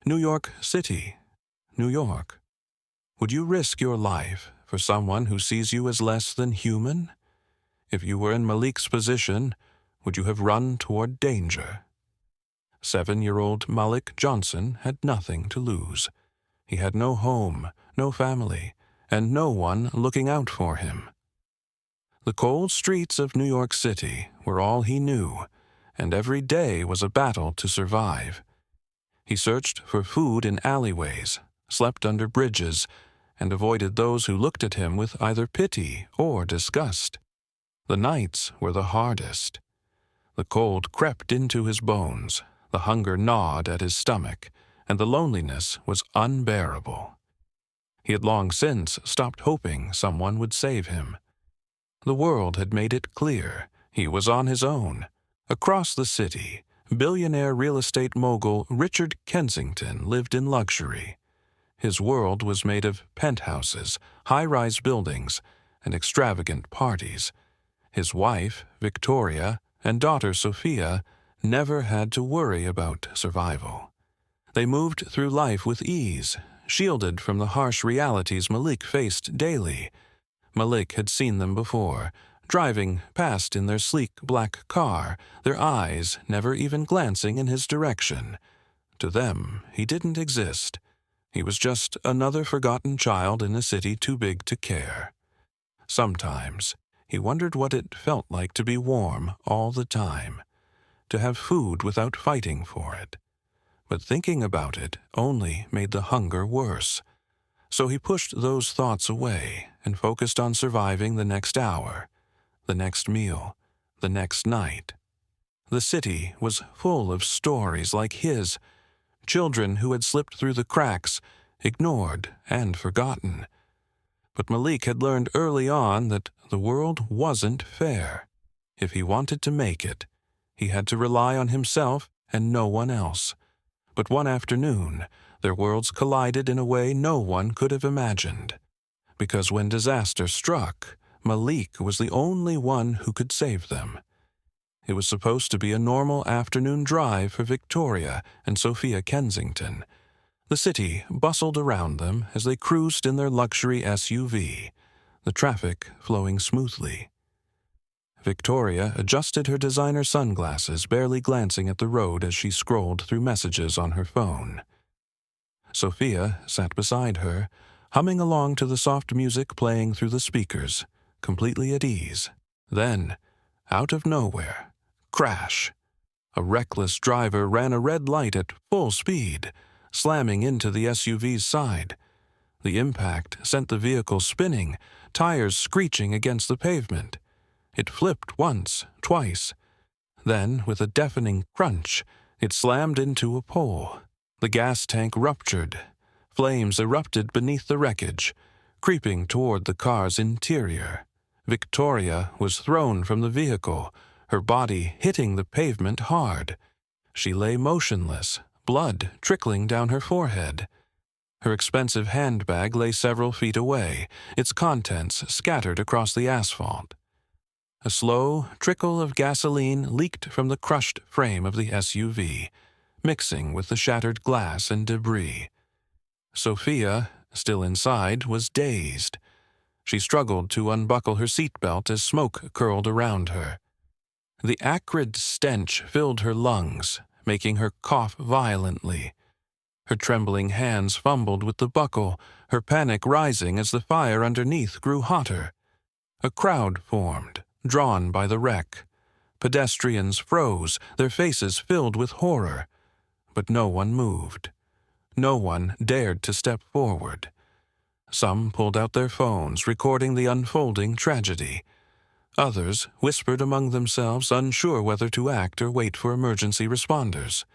New York City, New York. Would you risk your life for someone who sees you as less than human? If you were in Malik's position, would you have run toward danger? 7-year-old Malik Johnson had nothing to lose. He had no home, no family, and no one looking out for him. The cold streets of New York City were all he knew, and every day was a battle to survive. He searched for food in alleyways, slept under bridges, and avoided those who looked at him with either pity or disgust. The nights were the hardest. The cold crept into his bones, the hunger gnawed at his stomach, and the loneliness was unbearable. He had long since stopped hoping someone would save him. The world had made it clear he was on his own. Across the city, billionaire real estate mogul Richard Kensington lived in luxury. His world was made of penthouses, high-rise buildings, and extravagant parties. His wife, Victoria, and daughter Sophia never had to worry about survival. They moved through life with ease, shielded from the harsh realities Malik faced daily. Malik had seen them before, driving past in their sleek black car, their eyes never even glancing in his direction. To them, he didn't exist. He was just another forgotten child in a city too big to care. Sometimes, he wondered what it felt like to be warm all the time, to have food without fighting for it. But thinking about it only made the hunger worse. So he pushed those thoughts away and focused on surviving the next hour, the next meal, the next night. The city was full of stories like his, children who had slipped through the cracks, ignored and forgotten. But Malik had learned early on that the world wasn't fair. If he wanted to make it, he had to rely on himself and no one else. But one afternoon, their worlds collided in a way no one could have imagined. Because when disaster struck, Malik was the only one who could save them. It was supposed to be a normal afternoon drive for Victoria and Sophia Kensington. The city bustled around them as they cruised in their luxury SUV, the traffic flowing smoothly. Victoria adjusted her designer sunglasses, barely glancing at the road as she scrolled through messages on her phone. Sophia sat beside her, humming along to the soft music playing through the speakers, completely at ease. Then, out of nowhere, crash. A reckless driver ran a red light at full speed, slamming into the SUV's side. The impact sent the vehicle spinning, tires screeching against the pavement. It flipped once, twice. Then, with a deafening crunch, it slammed into a pole. The gas tank ruptured. Flames erupted beneath the wreckage, creeping toward the car's interior. Victoria was thrown from the vehicle, her body hitting the pavement hard. She lay motionless, blood trickling down her forehead. Her expensive handbag lay several feet away, its contents scattered across the asphalt. A slow trickle of gasoline leaked from the crushed frame of the SUV, mixing with the shattered glass and debris. Sophia, still inside, was dazed. She struggled to unbuckle her seatbelt as smoke curled around her. The acrid stench filled her lungs, making her cough violently. Her trembling hands fumbled with the buckle, her panic rising as the fire underneath grew hotter. A crowd formed, drawn by the wreck. Pedestrians froze, their faces filled with horror. But no one moved. No one dared to step forward. Some pulled out their phones, recording the unfolding tragedy. Others whispered among themselves, unsure whether to act or wait for emergency responders.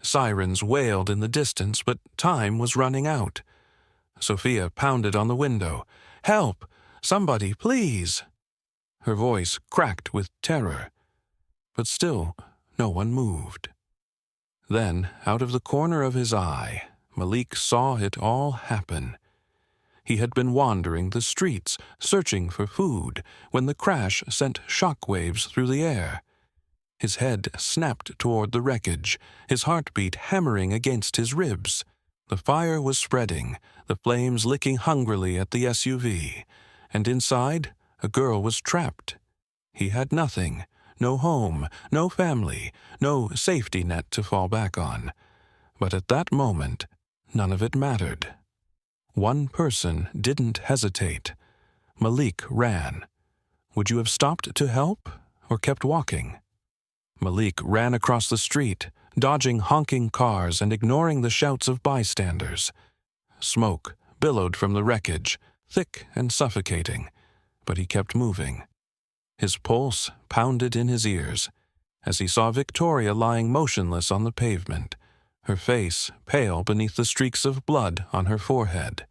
Sirens wailed in the distance, but time was running out. Sophia pounded on the window. "Help! Somebody, please!" Her voice cracked with terror. But still, no one moved. Then, out of the corner of his eye, Malik saw it all happen. He had been wandering the streets, searching for food, when the crash sent shockwaves through the air. His head snapped toward the wreckage, his heartbeat hammering against his ribs. The fire was spreading, the flames licking hungrily at the SUV, and inside, a girl was trapped. He had nothing, no home, no family, no safety net to fall back on. But at that moment, none of it mattered. One person didn't hesitate. Malik ran. Would you have stopped to help, or kept walking? Malik ran across the street, dodging honking cars and ignoring the shouts of bystanders. Smoke billowed from the wreckage, thick and suffocating, but he kept moving. His pulse pounded in his ears as he saw Victoria lying motionless on the pavement, her face pale beneath the streaks of blood on her forehead.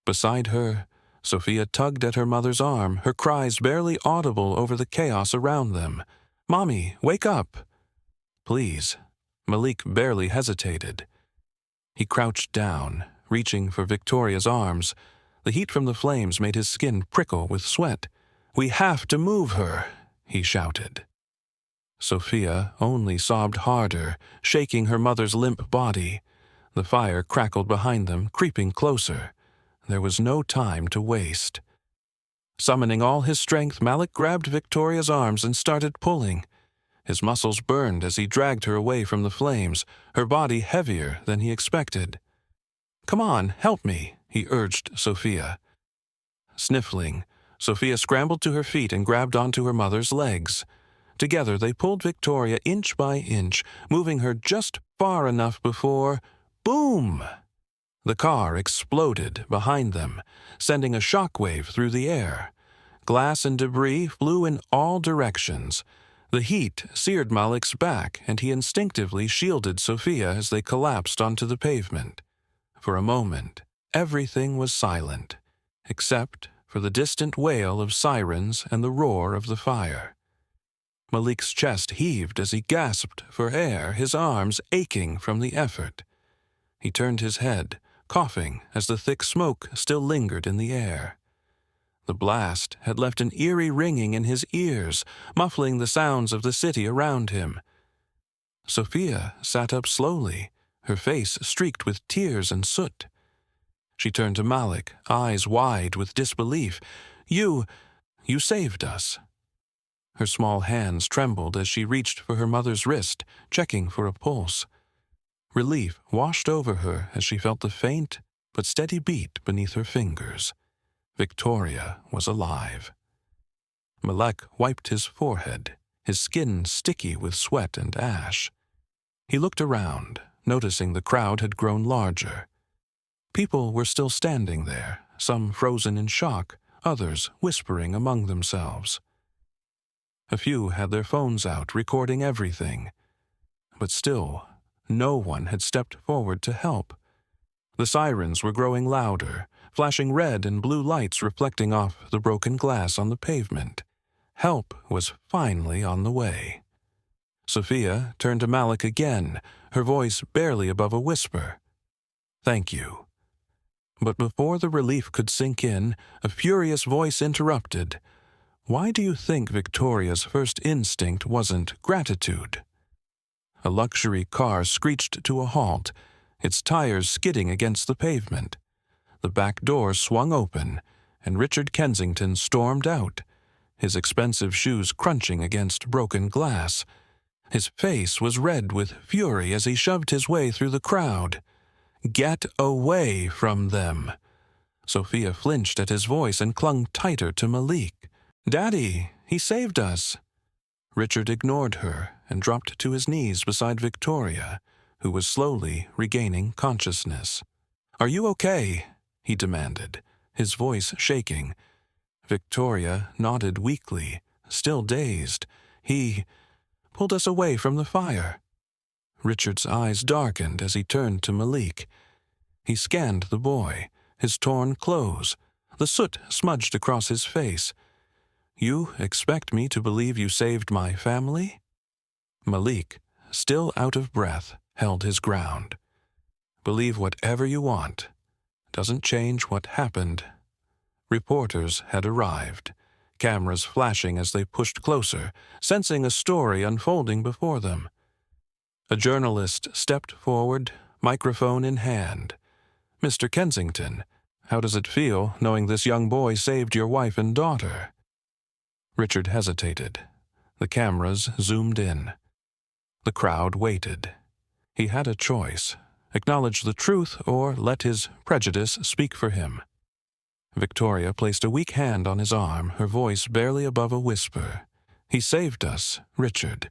Beside her, Sophia tugged at her mother's arm, her cries barely audible over the chaos around them. "Mommy, wake up!" "Please." Malik barely hesitated. He crouched down, reaching for Victoria's arms. The heat from the flames made his skin prickle with sweat. "We have to move her," he shouted. Sophia only sobbed harder, shaking her mother's limp body. The fire crackled behind them, creeping closer. There was no time to waste. Summoning all his strength, Malik grabbed Victoria's arms and started pulling. His muscles burned as he dragged her away from the flames, her body heavier than he expected. "Come on, help me," he urged Sophia. Sniffling, Sophia scrambled to her feet and grabbed onto her mother's legs. Together they pulled Victoria inch by inch, moving her just far enough before— boom! The car exploded behind them, sending a shockwave through the air. Glass and debris flew in all directions. The heat seared Malik's back, and he instinctively shielded Sophia as they collapsed onto the pavement. For a moment, everything was silent, except for the distant wail of sirens and the roar of the fire. Malik's chest heaved as he gasped for air, his arms aching from the effort. He turned his head, coughing as the thick smoke still lingered in the air. The blast had left an eerie ringing in his ears, muffling the sounds of the city around him. Sophia sat up slowly, her face streaked with tears and soot. She turned to Malik, eyes wide with disbelief. You saved us." Her small hands trembled as she reached for her mother's wrist, checking for a pulse. Relief washed over her as she felt the faint but steady beat beneath her fingers. Victoria was alive. Malik wiped his forehead, his skin sticky with sweat and ash. He looked around, noticing the crowd had grown larger. People were still standing there, some frozen in shock, others whispering among themselves. A few had their phones out, recording everything. But still, no one had stepped forward to help. The sirens were growing louder, flashing red and blue lights reflecting off the broken glass on the pavement. Help was finally on the way. Sophia turned to Malik again, her voice barely above a whisper. "Thank you." But before the relief could sink in, a furious voice interrupted. "Why do you think Victoria's first instinct wasn't gratitude?" A luxury car screeched to a halt, its tires skidding against the pavement. The back door swung open, and Richard Kensington stormed out, his expensive shoes crunching against broken glass. His face was red with fury as he shoved his way through the crowd. "Get away from them!" Sophia flinched at his voice and clung tighter to Malik. "Daddy, he saved us!" Richard ignored her and dropped to his knees beside Victoria, who was slowly regaining consciousness. "Are you okay?" he demanded, his voice shaking. Victoria nodded weakly, still dazed. "He pulled us away from the fire." Richard's eyes darkened as he turned to Malik. He scanned the boy, his torn clothes, the soot smudged across his face. "You expect me to believe you saved my family?" Malik, still out of breath, held his ground. "Believe whatever you want. Doesn't change what happened." Reporters had arrived. cameras flashing as they pushed closer, sensing a story unfolding before them. A journalist stepped forward, microphone in hand. "Mr. Kensington, how does it feel knowing this young boy saved your wife and daughter?" Richard hesitated. The cameras zoomed in. The crowd waited. He had a choice: acknowledge the truth or let his prejudice speak for him. Victoria placed a weak hand on his arm, her voice barely above a whisper. "He saved us, Richard.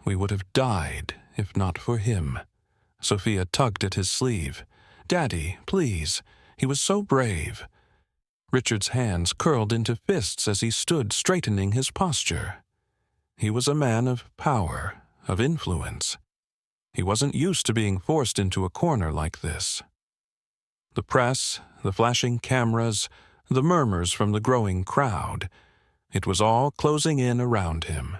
We would have died if not for him." Sophia tugged at his sleeve. "Daddy, please. He was so brave." Richard's hands curled into fists as he stood straightening his posture. He was a man of power, of influence. He wasn't used to being forced into a corner like this. The press, the flashing cameras, the murmurs from the growing crowd. It was all closing in around him.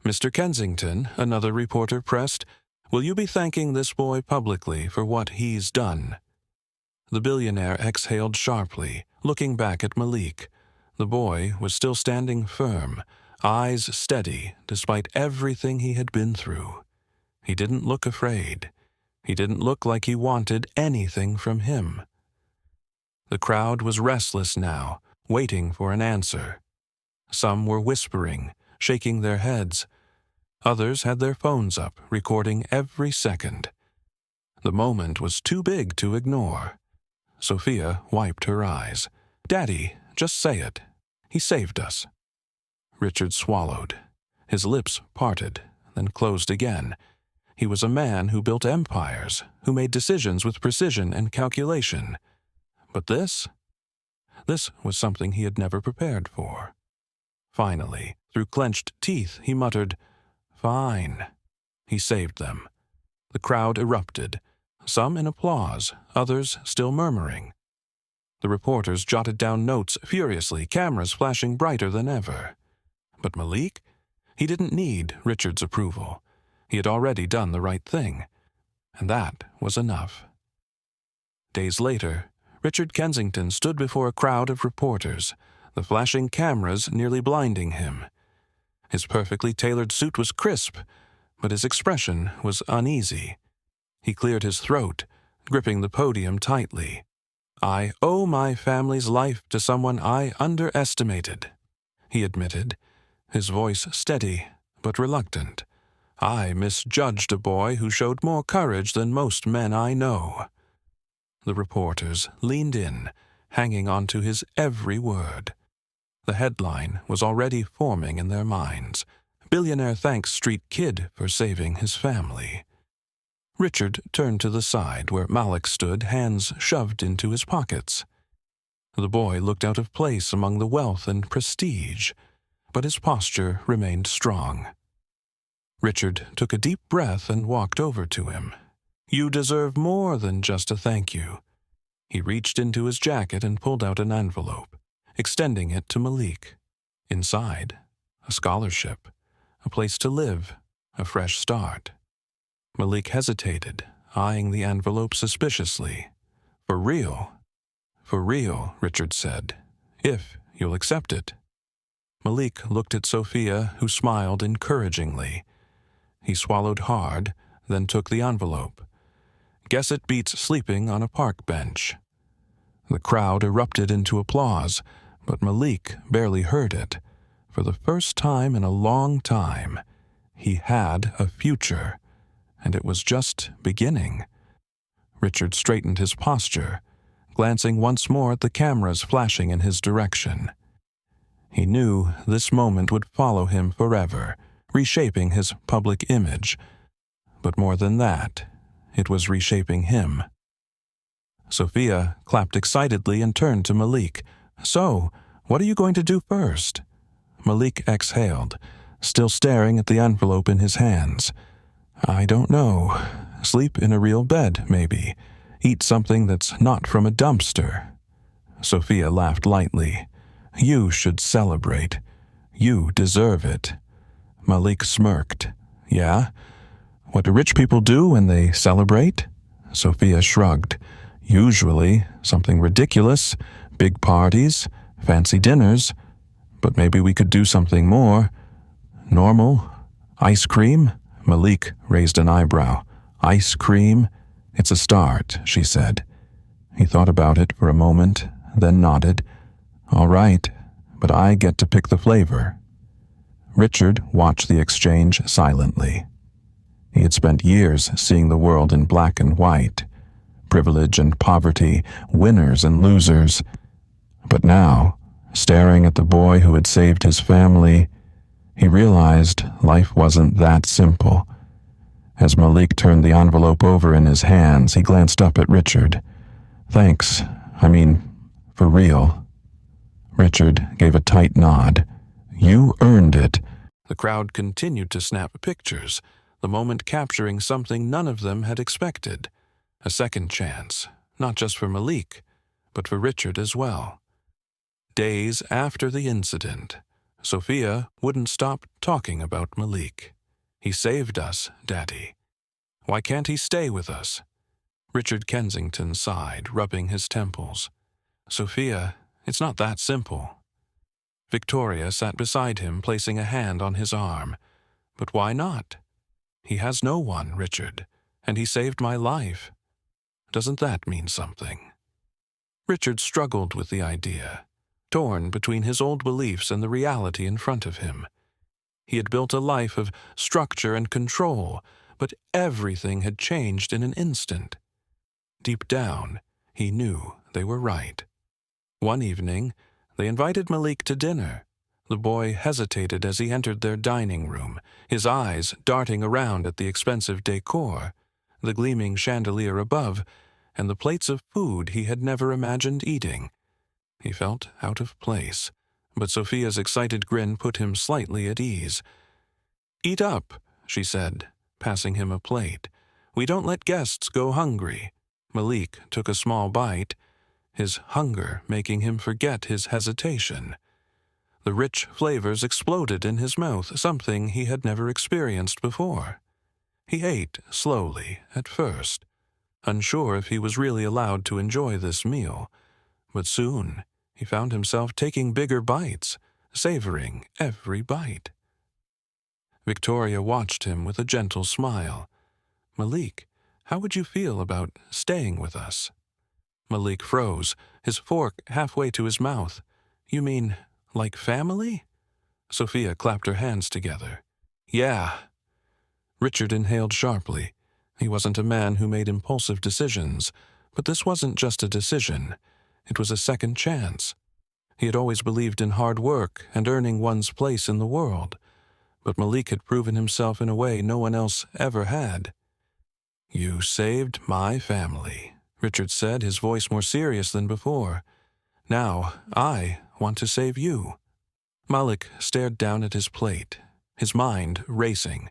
"Mr. Kensington," another reporter pressed, "will you be thanking this boy publicly for what he's done?" The billionaire exhaled sharply, looking back at Malik. The boy was still standing firm, eyes steady despite everything he had been through. He didn't look afraid. He didn't look like he wanted anything from him. The crowd was restless now, waiting for an answer. Some were whispering, shaking their heads. Others had their phones up, recording every second. The moment was too big to ignore. Sophia wiped her eyes. "Daddy, just say it. He saved us." Richard swallowed. His lips parted, then closed again. He was a man who built empires, who made decisions with precision and calculation. But this was something he had never prepared for. Finally, through clenched teeth, he muttered, "Fine." He saved them. The crowd erupted, some in applause, others still murmuring. The reporters jotted down notes furiously, cameras flashing brighter than ever. But Malik? He didn't need Richard's approval. He had already done the right thing, and that was enough. Days later, Richard Kensington stood before a crowd of reporters, the flashing cameras nearly blinding him. His perfectly tailored suit was crisp, but his expression was uneasy. He cleared his throat, gripping the podium tightly. "I owe my family's life to someone I underestimated," he admitted, his voice steady but reluctant. "I misjudged a boy who showed more courage than most men I know." The reporters leaned in, hanging on to his every word. The headline was already forming in their minds. "Billionaire thanks street kid for saving his family." Richard turned to the side where Malik stood, hands shoved into his pockets. The boy looked out of place among the wealth and prestige, but his posture remained strong. Richard took a deep breath and walked over to him. "You deserve more than just a thank you." He reached into his jacket and pulled out an envelope, extending it to Malik. Inside, a scholarship, a place to live, a fresh start. Malik hesitated, eyeing the envelope suspiciously. "For real?" "For real," Richard said, "if you'll accept it." Malik looked at Sophia, who smiled encouragingly. He swallowed hard, then took the envelope. "Guess it beats sleeping on a park bench." The crowd erupted into applause, but Malik barely heard it. For the first time in a long time, he had a future, and it was just beginning. Richard straightened his posture, glancing once more at the cameras flashing in his direction. He knew this moment would follow him forever, reshaping his public image. But more than that, it was reshaping him. Sophia clapped excitedly and turned to Malik. "So, what are you going to do first?" Malik exhaled, still staring at the envelope in his hands. "I don't know. Sleep in a real bed, maybe. Eat something that's not from a dumpster." Sophia laughed lightly. "You should celebrate. You deserve it." Malik smirked. "Yeah? What do rich people do when they celebrate?" Sophia shrugged. "Usually something ridiculous, big parties, fancy dinners. but maybe we could do something more. Normal? Ice cream? Malik raised an eyebrow. Ice cream? It's a start, she said. He thought about it for a moment, then nodded. All right, but I get to pick the flavor. Richard watched the exchange silently. He had spent years seeing the world in black and white, privilege and poverty, winners and losers. But now, staring at the boy who had saved his family, he realized life wasn't that simple. As Malik turned the envelope over in his hands, he glanced up at Richard. Thanks. For real. Richard gave a tight nod. You earned it. The crowd continued to snap pictures, the moment capturing something none of them had expected. A second chance, not just for Malik, but for Richard as well. Days after the incident, Sophia wouldn't stop talking about Malik. He saved us, Daddy. Why can't he stay with us? Richard Kensington sighed, rubbing his temples. Sophia, it's not that simple. Victoria sat beside him, placing a hand on his arm. But why not? He has no one, Richard, and he saved my life. Doesn't that mean something? Richard struggled with the idea, torn between his old beliefs and the reality in front of him. He had built a life of structure and control, but everything had changed in an instant. Deep down, he knew they were right. One evening, they invited Malik to dinner. The boy hesitated as he entered their dining room, his eyes darting around at the expensive decor, the gleaming chandelier above, and the plates of food he had never imagined eating. He felt out of place, but Sophia's excited grin put him slightly at ease. Eat up, she said, passing him a plate. We don't let guests go hungry. Malik took a small bite, his hunger making him forget his hesitation. The rich flavors exploded in his mouth, something he had never experienced before. He ate slowly at first, unsure if he was really allowed to enjoy this meal, but soon he found himself taking bigger bites, savoring every bite. Victoria watched him with a gentle smile. Malik, how would you feel about staying with us? Malik froze, his fork halfway to his mouth. You mean, like family? Sophia clapped her hands together. Yeah. Richard inhaled sharply. He wasn't a man who made impulsive decisions, but this wasn't just a decision. It was a second chance. He had always believed in hard work and earning one's place in the world, but Malik had proven himself in a way no one else ever had. You saved my family, Richard said, his voice more serious than before. Now, I want to save you. Malik stared down at his plate, his mind racing.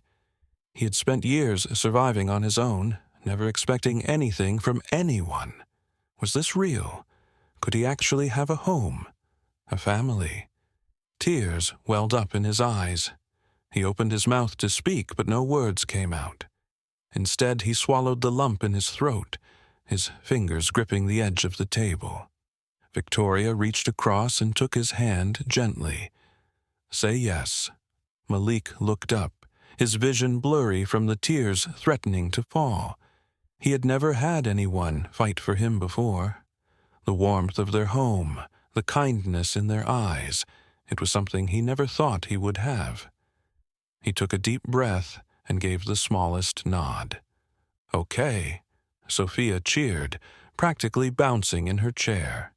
He had spent years surviving on his own, never expecting anything from anyone. Was this real? Could he actually have a home? A family? Tears welled up in his eyes. He opened his mouth to speak, but no words came out. Instead, he swallowed the lump in his throat, his fingers gripping the edge of the table. Victoria reached across and took his hand gently. Say yes. Malik looked up, his vision blurry from the tears threatening to fall. He had never had anyone fight for him before. The warmth of their home, the kindness in their eyes, it was something he never thought he would have. He took a deep breath and gave the smallest nod. Okay, Sophia cheered, practically bouncing in her chair.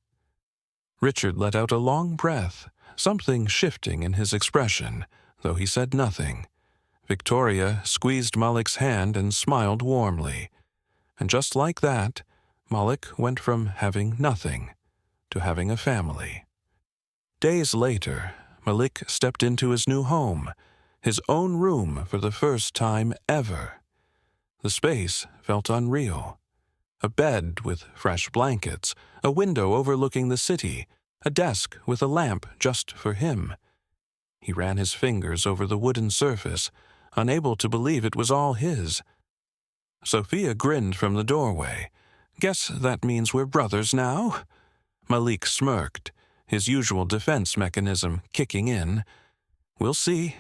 Richard let out a long breath, something shifting in his expression, though he said nothing. Victoria squeezed Malik's hand and smiled warmly. And just like that, Malik went from having nothing to having a family. Days later, Malik stepped into his new home, his own room for the first time ever. The space felt unreal. A bed with fresh blankets, a window overlooking the city, a desk with a lamp just for him. He ran his fingers over the wooden surface, unable to believe it was all his. Sophia grinned from the doorway. Guess that means we're brothers now? Malik smirked, his usual defense mechanism kicking in. "We'll see."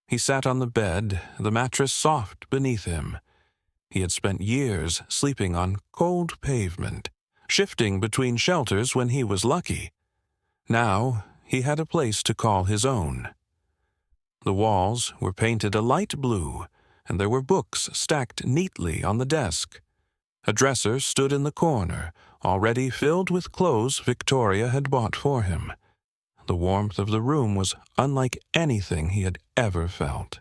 He sat on the bed, the mattress soft beneath him. He had spent years sleeping on cold pavement, shifting between shelters when he was lucky. Now he had a place to call his own. The walls were painted a light blue, and there were books stacked neatly on the desk. A dresser stood in the corner, already filled with clothes Victoria had bought for him. The warmth of the room was unlike anything he had ever felt.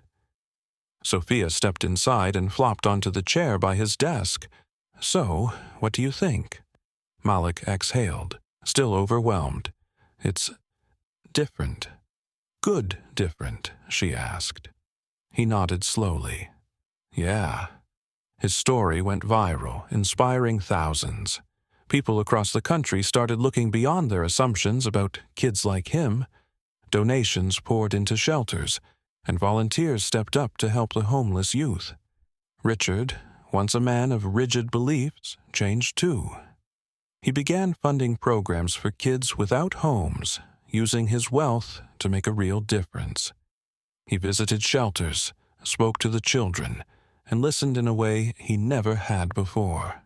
Sophia stepped inside and flopped onto the chair by his desk. "So, what do you think?" Malik exhaled, still overwhelmed. "It's different." "Good different?" she asked. He nodded slowly. "Yeah." His story went viral, inspiring thousands. People across the country started looking beyond their assumptions about kids like him. Donations poured into shelters, and volunteers stepped up to help the homeless youth. Richard, once a man of rigid beliefs, changed too. He began funding programs for kids without homes, using his wealth to make a real difference. He visited shelters, spoke to the children, and listened in a way he never had before.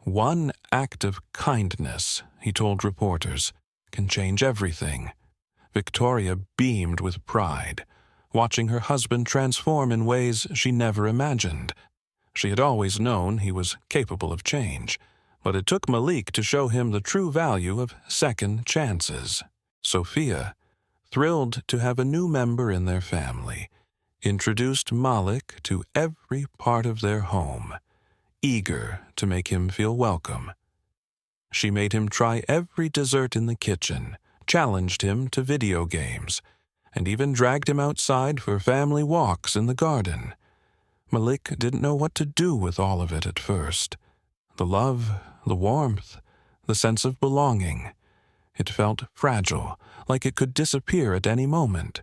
"One act of kindness," he told reporters, "can change everything." Victoria beamed with pride, watching her husband transform in ways she never imagined. She had always known he was capable of change, but it took Malik to show him the true value of second chances. Sophia, thrilled to have a new member in their family, introduced Malik to every part of their home, eager to make him feel welcome. She made him try every dessert in the kitchen, challenged him to video games, and even dragged him outside for family walks in the garden. Malik didn't know what to do with all of it at first. The love, the warmth, the sense of belonging. It felt fragile, like it could disappear at any moment.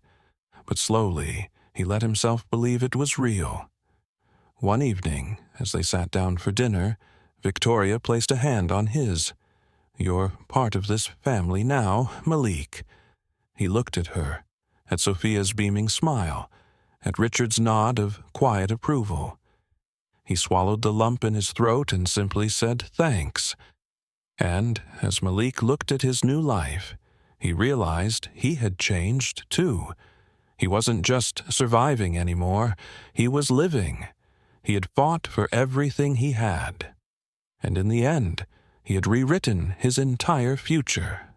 But slowly, he let himself believe it was real. One evening, as they sat down for dinner, Victoria placed a hand on his. "You're part of this family now, Malik." He looked at her, at Sophia's beaming smile, at Richard's nod of quiet approval. He swallowed the lump in his throat and simply said thanks. And as Malik looked at his new life, he realized he had changed too. He wasn't just surviving anymore, he was living. He had fought for everything he had. And in the end, he had rewritten his entire future.